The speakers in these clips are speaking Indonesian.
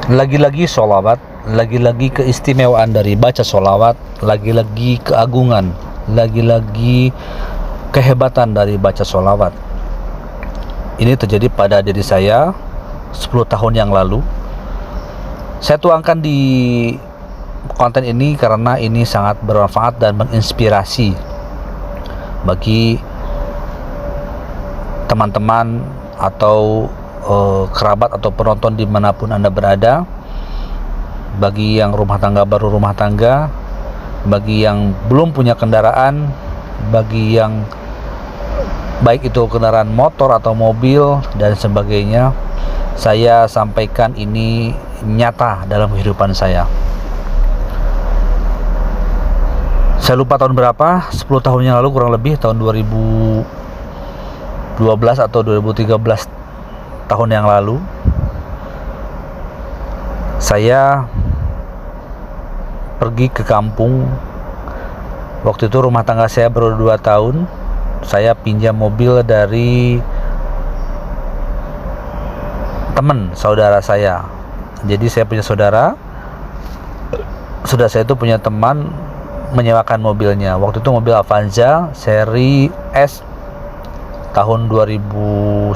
Lagi-lagi sholawat, lagi-lagi keistimewaan dari baca sholawat, lagi-lagi keagungan, lagi-lagi kehebatan dari baca sholawat. Ini terjadi pada diri saya 10 tahun yang lalu. Saya tuangkan di konten ini karena ini sangat bermanfaat dan menginspirasi bagi teman-teman atau kerabat atau penonton dimanapun Anda berada, bagi yang rumah tangga baru rumah tangga, bagi yang belum punya kendaraan, bagi yang baik itu kendaraan motor atau mobil dan sebagainya. Saya sampaikan ini nyata dalam kehidupan saya. Saya lupa tahun berapa, 10 tahun yang lalu kurang lebih, tahun 2012 atau 2013 tahun yang lalu, saya pergi ke kampung. Waktu itu rumah tangga saya baru 2 tahun. Saya pinjam mobil dari teman saudara saya. Jadi saya punya saudara saya itu punya teman menyewakan mobilnya. Waktu itu mobil Avanza seri S tahun 2009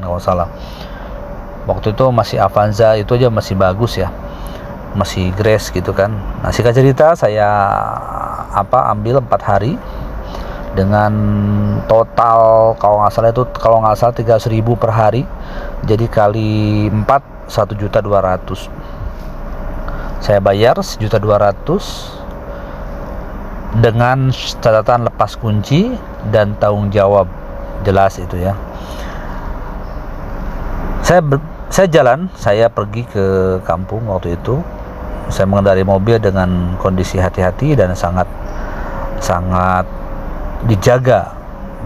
kalau salah. Waktu itu masih Avanza itu aja masih bagus ya, masih grace gitu kan. Nah, singkat cerita, saya ambil 4 hari dengan total kalau nggak salah 300.000 per hari. Jadi kali 4 1.200.000. Saya bayar 1.200.000 dengan catatan lepas kunci dan tanggung jawab, jelas itu ya. Saya pergi ke kampung waktu itu. Saya mengendarai mobil dengan kondisi hati-hati dan sangat dijaga,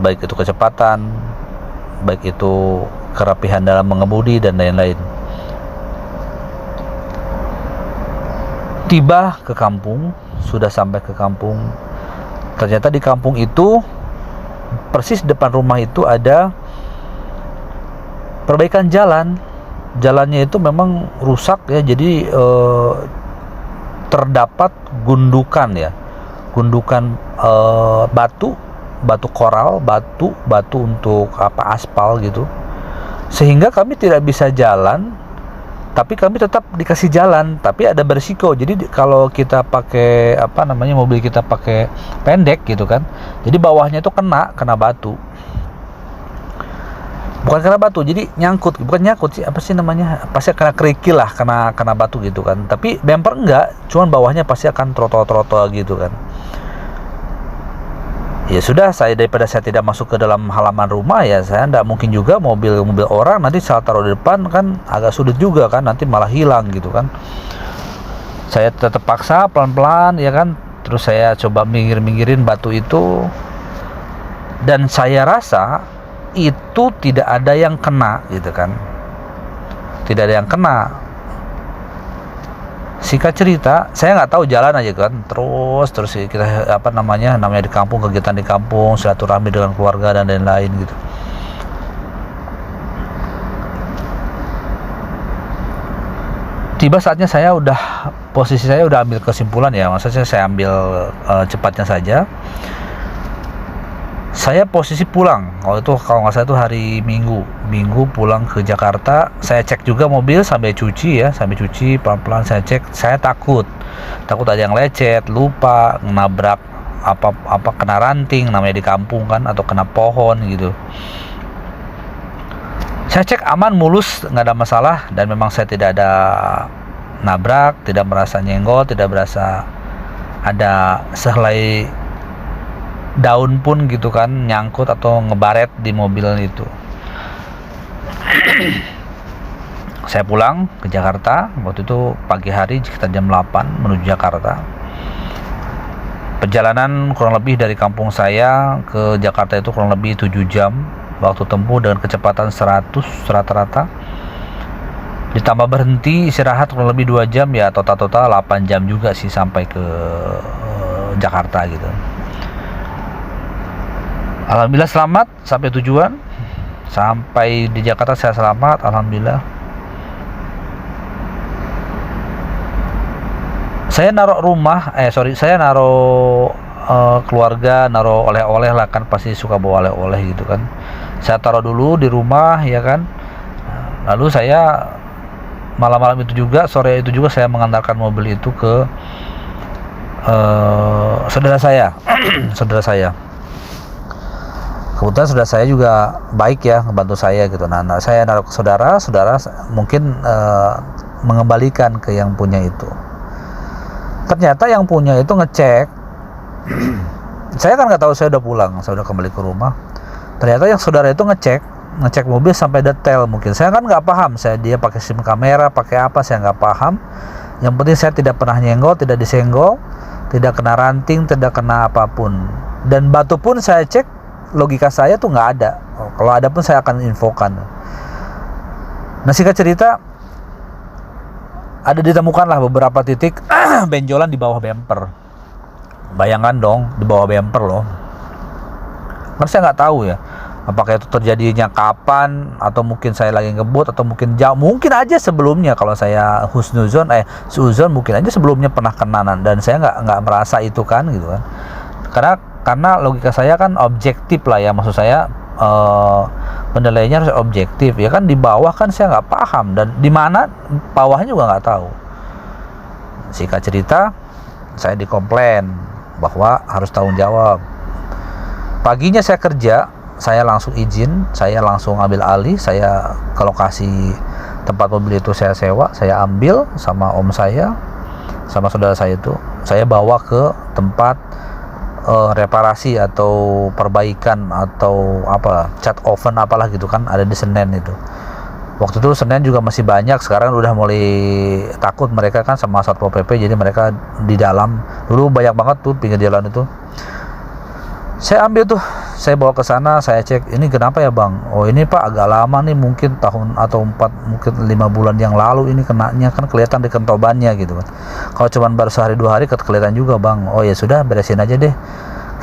baik itu kecepatan, baik itu kerapihan dalam mengemudi dan lain-lain. Tiba ke kampung, sudah sampai ke kampung. Ternyata di kampung itu, persis depan rumah itu ada perbaikan jalan. Jalannya itu memang rusak ya, jadi terdapat gundukan batu koral, batu untuk aspal gitu, sehingga kami tidak bisa jalan. Tapi kami tetap dikasih jalan, tapi ada berisiko. Jadi kalau kita pakai mobil kita pakai pendek gitu kan, jadi bawahnya itu kena batu. Bukan kena batu, jadi bukan nyangkut sih, pasti kena kerikil lah, kena batu gitu kan. Tapi bumper enggak, cuman bawahnya pasti akan trotol gitu kan. Ya sudah, daripada saya tidak masuk ke dalam halaman rumah, ya saya tidak mungkin juga mobil orang nanti saya taruh di depan, kan agak sulit juga kan, nanti malah hilang gitu kan. Saya tetap paksa pelan-pelan ya kan, terus saya coba minggirin batu itu, dan saya rasa itu tidak ada yang kena gitu kan, tidak ada yang kena. Singkat cerita, saya nggak tahu, jalan aja kan, terus kita namanya di kampung, kegiatan di kampung, silaturahmi dengan keluarga dan lain-lain gitu. Tiba saatnya posisi saya udah ambil kesimpulan ya, maksudnya saya ambil cepatnya saja. Saya posisi pulang, kalau nggak salah itu hari Minggu pulang ke Jakarta. Saya cek juga mobil sambil cuci pelan-pelan saya cek. Saya takut ada yang lecet, lupa nabrak kena ranting namanya di kampung kan, atau kena pohon gitu. Saya cek aman, mulus, nggak ada masalah, dan memang saya tidak ada nabrak, tidak merasa nyenggol, tidak merasa ada sehelai daun pun gitu kan nyangkut atau ngebaret di mobil itu. Saya pulang ke Jakarta waktu itu pagi hari sekitar jam 8 menuju Jakarta. Perjalanan kurang lebih dari kampung saya ke Jakarta itu kurang lebih 7 jam waktu tempuh dengan kecepatan 100 rata-rata. Ditambah berhenti istirahat kurang lebih 2 jam, ya total 8 jam juga sih sampai ke Jakarta gitu. Alhamdulillah selamat sampai tujuan. Sampai di Jakarta saya selamat, alhamdulillah. Saya naruh saya naruh keluarga, naruh oleh-oleh lah, kan pasti suka bawa oleh-oleh gitu kan. Saya taruh dulu di rumah ya kan. Lalu saya malam-malam itu juga, sore itu juga saya mengantarkan mobil itu ke saudara saya. Saudara saya, kebetulan saudara saya juga baik ya, ngebantu saya gitu. Nah, saya naruh ke saudara mungkin mengembalikan ke yang punya itu. Ternyata yang punya itu ngecek. Saya kan nggak tahu, saya udah pulang, saya udah kembali ke rumah. Ternyata yang saudara itu ngecek mobil sampai detail. Mungkin saya kan nggak paham, dia pakai SIM kamera, pakai apa, saya nggak paham. Yang penting saya tidak pernah nyenggol, tidak disenggol, tidak kena ranting, tidak kena apapun. Dan batu pun saya cek, logika saya tuh nggak ada. Kalau ada pun saya akan infokan. Nah, singkat cerita, ada ditemukanlah beberapa titik benjolan di bawah bumper. Bayangkan dong, di bawah bumper loh. Kan saya nggak tahu ya, apakah itu terjadinya kapan, atau mungkin saya lagi ngebut, atau mungkin jauh, mungkin aja sebelumnya. Kalau saya suuzon mungkin aja sebelumnya pernah kenanan dan saya nggak merasa itu kan gitu kan. Karena logika saya kan objektif lah ya, maksud saya penilaiannya harus objektif ya kan. Di bawah kan saya nggak paham, dan di mana bawahnya juga nggak tahu. Singkat cerita, saya dikomplain bahwa harus tanggung jawab. Paginya saya kerja, saya langsung izin, saya langsung ambil alih, saya ke lokasi tempat mobil itu saya sewa, saya ambil sama om saya, sama saudara saya itu, saya bawa ke tempat reparasi atau perbaikan atau apa, cat oven apalah gitu kan, ada di Senen itu. Waktu itu Senen juga masih banyak, sekarang udah mulai takut mereka kan sama Satpol PP, jadi mereka di dalam. Dulu banyak banget tuh pinggir jalan itu. Saya ambil tuh, saya bawa ke sana, saya cek, ini kenapa ya bang? Oh ini pak agak lama nih, mungkin tahun atau 5 bulan yang lalu ini kenanya, kan kelihatan di kentobannya gitu kan. Kalau cuman baru sehari 2 hari kelihatan juga bang. Oh ya sudah, beresin aja deh,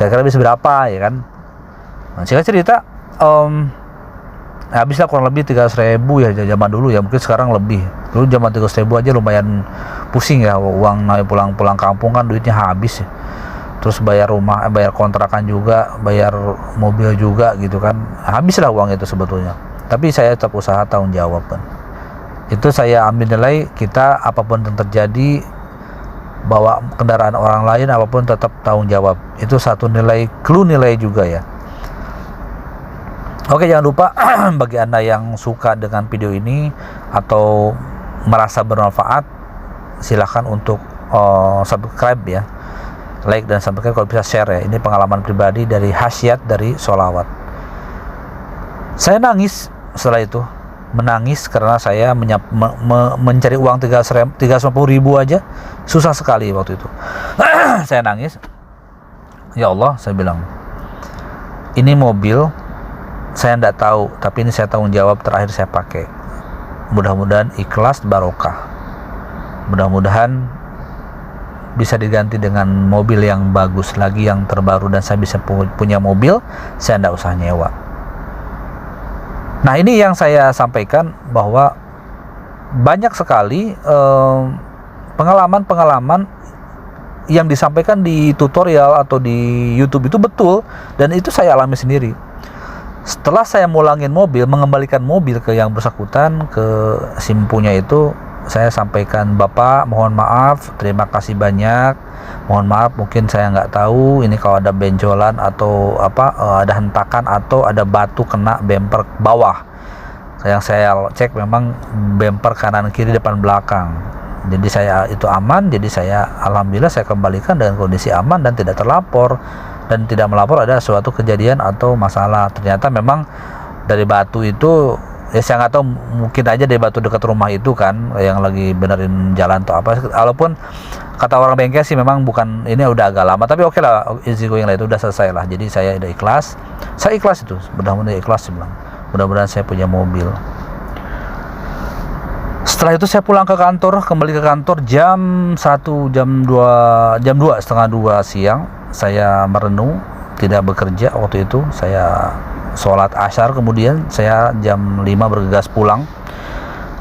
kira-kira bisa berapa ya kan. Nah, singkat cerita, habislah kurang lebih 300.000 ya zaman dulu ya, mungkin sekarang lebih. Dulu zaman 300.000 aja lumayan pusing ya, uang naik pulang kampung kan duitnya habis ya. Terus bayar rumah, bayar kontrakan juga, bayar mobil juga gitu kan, habislah uang itu sebetulnya. Tapi saya tetap usaha tanggung jawab kan. Itu saya ambil nilai, kita apapun yang terjadi, bawa kendaraan orang lain apapun tetap tanggung jawab. Itu satu nilai, clue nilai juga ya. Oke, jangan lupa bagi Anda yang suka dengan video ini atau merasa bermanfaat, silahkan untuk subscribe ya, like dan subscribe, kalau bisa share ya. Ini pengalaman pribadi dari Hasyat dari Sholawat. Saya nangis setelah itu, menangis karena saya mencari uang 350.000 aja susah sekali waktu itu. Saya nangis, ya Allah, saya bilang, ini mobil saya tidak tahu, tapi ini saya tanggung jawab, terakhir saya pakai. Mudah-mudahan ikhlas barokah. Mudah-mudahan bisa diganti dengan mobil yang bagus lagi, yang terbaru, dan saya bisa punya mobil, saya tidak usah nyewa. Nah, ini yang saya sampaikan, bahwa banyak sekali pengalaman-pengalaman yang disampaikan di tutorial atau di YouTube itu betul, dan itu saya alami sendiri. Setelah saya mulangin mobil, mengembalikan mobil ke yang bersangkutan, ke simpunya itu, saya sampaikan, Bapak mohon maaf, terima kasih banyak, mohon maaf mungkin saya nggak tahu ini kalau ada benjolan atau apa, ada hentakan atau ada batu kena bumper bawah. Yang saya cek memang bumper kanan kiri depan belakang, jadi saya itu aman. Jadi saya alhamdulillah saya kembalikan dengan kondisi aman dan tidak terlapor, dan tidak melapor ada suatu kejadian atau masalah. Ternyata memang dari batu itu ya, saya nggak tahu, mungkin aja dari batu dekat rumah itu kan yang lagi benerin jalan atau apa. Walaupun kata orang bengkel sih memang bukan, ini udah agak lama, tapi oke lah, easy going lah, itu udah selesai lah. Jadi saya udah ikhlas, saya ikhlas itu, mudah-mudahan ikhlas sih bilang. Mudah-mudahan saya punya mobil. Setelah itu saya pulang ke kantor, kembali ke kantor jam 1, jam 2, setengah 2 siang. Saya merenung, tidak bekerja waktu itu. Saya sholat asyar, kemudian saya jam 5 bergegas pulang.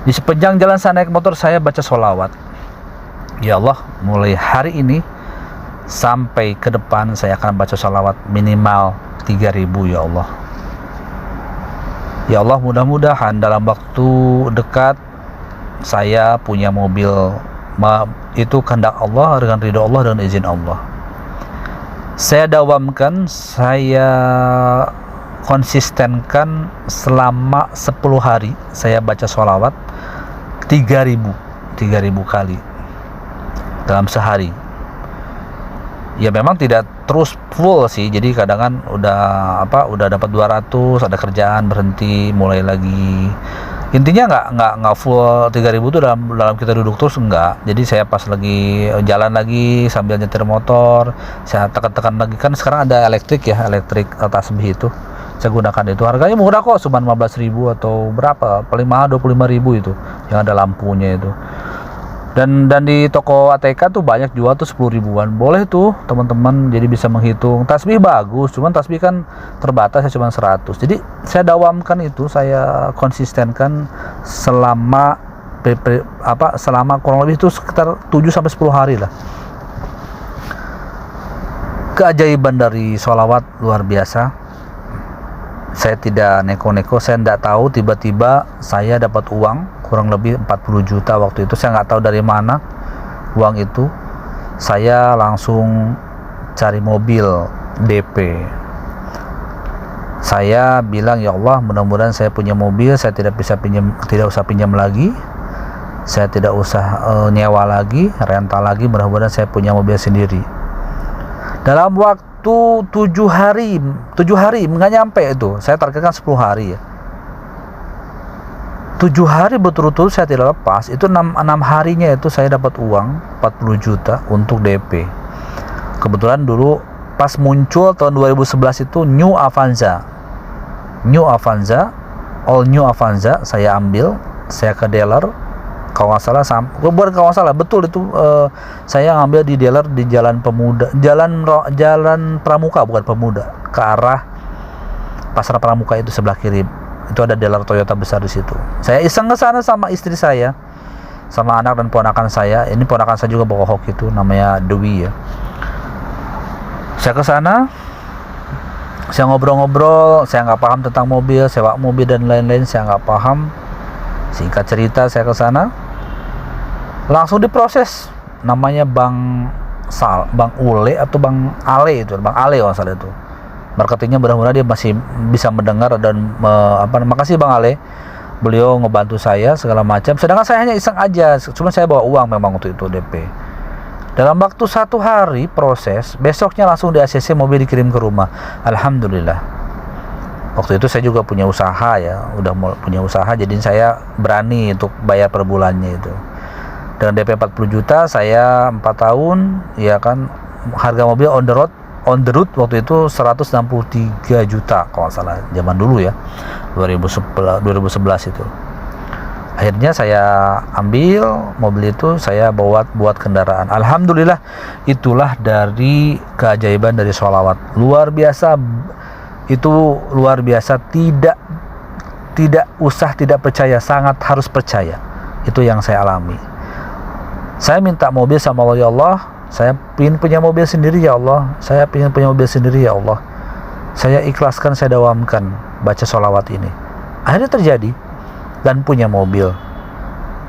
Di sepanjang jalan saya naik motor, saya baca sholawat. Ya Allah, mulai hari ini sampai ke depan saya akan baca sholawat minimal 3.000 ya Allah. Ya Allah, mudah-mudahan dalam waktu dekat saya punya mobil, itu kehendak Allah, dengan ridho Allah, dengan izin Allah. Saya dawamkan, saya konsistenkan selama 10 hari saya baca sholawat 3.000 kali dalam sehari. Ya memang tidak terus full sih, jadi kadang kan udah dapat 200, ada kerjaan berhenti, mulai lagi. Intinya nggak full 3.000 itu dalam kita duduk terus, enggak. Jadi saya pas lagi jalan lagi sambil nyetir motor, saya tekan lagi. Kan sekarang ada elektrik tasbih itu, saya gunakan itu. Harganya murah kok, cuma 15.000 atau berapa, paling mahal 25.000 itu yang ada lampunya itu. Dan di toko ATK tuh banyak jual tuh 10 ribuan. Boleh tuh teman-teman, jadi bisa menghitung. Tasbih bagus, cuman tasbih kan terbatas, ya cuma 100. Jadi saya dawamkan itu, saya konsistenkan selama kurang lebih itu sekitar 7 sampai 10 hari lah. Keajaiban dari sholawat luar biasa. Saya tidak neko-neko, saya tidak tahu, tiba-tiba saya dapat uang kurang lebih 40 juta waktu itu. Saya nggak tahu dari mana uang itu. Saya langsung cari mobil DP. Saya bilang, ya Allah, mudah-mudahan saya punya mobil, saya tidak usah pinjam lagi, saya tidak usah nyewa lagi, rental lagi, mudah-mudahan saya punya mobil sendiri. Dalam waktu 7 hari nggak nyampe itu, saya targetkan 10 hari ya. 7 hari berturut-turut saya tidak lepas, itu 6 harinya itu saya dapat uang 40 juta untuk DP. Kebetulan dulu pas muncul tahun 2011 itu New Avanza, all New Avanza, saya ambil, saya ke dealer, kalau nggak salah, betul itu, saya ngambil di dealer di Jalan Pemuda, Jalan Pramuka, bukan Pemuda, ke arah Pasar Pramuka itu sebelah kiri. Itu ada dealer Toyota besar di situ. Saya iseng ke sana sama istri saya, sama anak dan ponakan saya. Ini ponakan saya juga bawa hoki itu, namanya Dewi ya. Saya ke sana, saya ngobrol-ngobrol, saya nggak paham tentang mobil, sewa mobil dan lain-lain, saya nggak paham. Singkat cerita, saya ke sana, langsung diproses. Namanya Bang Ule atau Bang Ale itu, Bang Ale kalau salah itu. Marketingnya, mudah-mudahan dia masih bisa mendengar dan makasih Bang Ale, beliau ngebantu saya segala macam. Sedangkan saya hanya iseng aja, cuma saya bawa uang memang untuk itu DP. Dalam waktu 1 hari proses, besoknya langsung di ACC mobil dikirim ke rumah. Alhamdulillah. Waktu itu saya juga punya usaha ya, udah punya usaha, jadi saya berani untuk bayar per bulannya itu. Dengan DP 40 juta, saya 4 tahun, ya kan, harga mobil on the road waktu itu 163 juta kalau nggak salah, zaman dulu ya, 2011 itu. Akhirnya saya ambil mobil itu, saya buat kendaraan. Alhamdulillah, itulah dari keajaiban dari sholawat. Luar biasa, itu luar biasa. Tidak usah tidak percaya, sangat harus percaya. Itu yang saya alami. Saya minta mobil sama Allah, ya Allah, saya ingin punya mobil sendiri ya Allah, saya ingin punya mobil sendiri ya Allah. Saya ikhlaskan, saya dawamkan baca sholawat ini. Akhirnya terjadi dan punya mobil.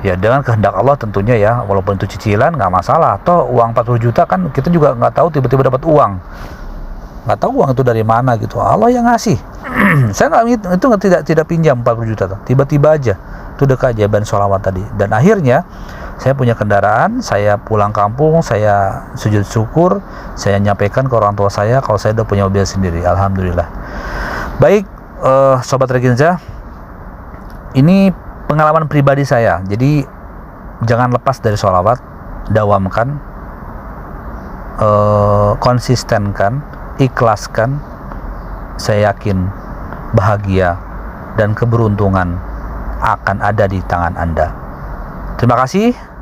Ya dengan kehendak Allah tentunya ya, walaupun itu cicilan nggak masalah. Toh uang 40 juta kan kita juga nggak tahu, tiba-tiba dapat uang. Nggak tahu uang itu dari mana gitu. Allah yang ngasih. Saya tidak pinjam 40 juta tuh. Tiba-tiba aja. Itu udah keajaiban sholawat tadi. Dan akhirnya saya punya kendaraan, saya pulang kampung, saya sujud syukur, saya nyampaikan ke orang tua saya kalau saya udah punya mobil sendiri. Alhamdulillah. Baik, Sobat Reginza, ini pengalaman pribadi saya. Jadi jangan lepas dari sholawat, dawamkan, konsistenkan, ikhlaskan. Saya yakin bahagia dan keberuntungan akan ada di tangan Anda. Terima kasih.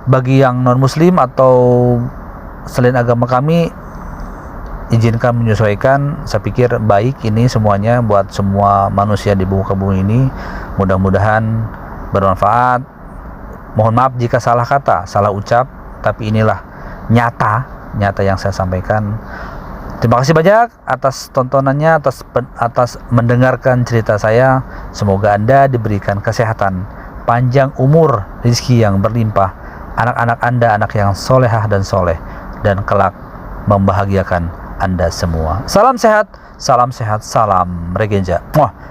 Bagi yang non muslim atau selain agama kami, izinkan menyesuaikan. Saya pikir baik ini semuanya buat semua manusia di muka bumi ini. Mudah-mudahan bermanfaat. Mohon maaf jika salah kata, salah ucap, tapi inilah nyata yang saya sampaikan. Terima kasih banyak atas tontonannya, atas mendengarkan cerita saya. Semoga Anda diberikan kesehatan, panjang umur, rezeki yang berlimpah, anak-anak Anda anak yang solehah dan soleh, dan kelak membahagiakan Anda semua. Salam sehat, salam Regenja.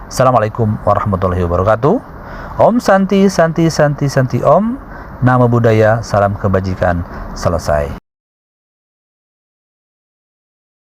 Assalamualaikum warahmatullahi wabarakatuh. Om Santi Santi Santi Santi Om. Namo Buddhaya, salam kebajikan. Selesai.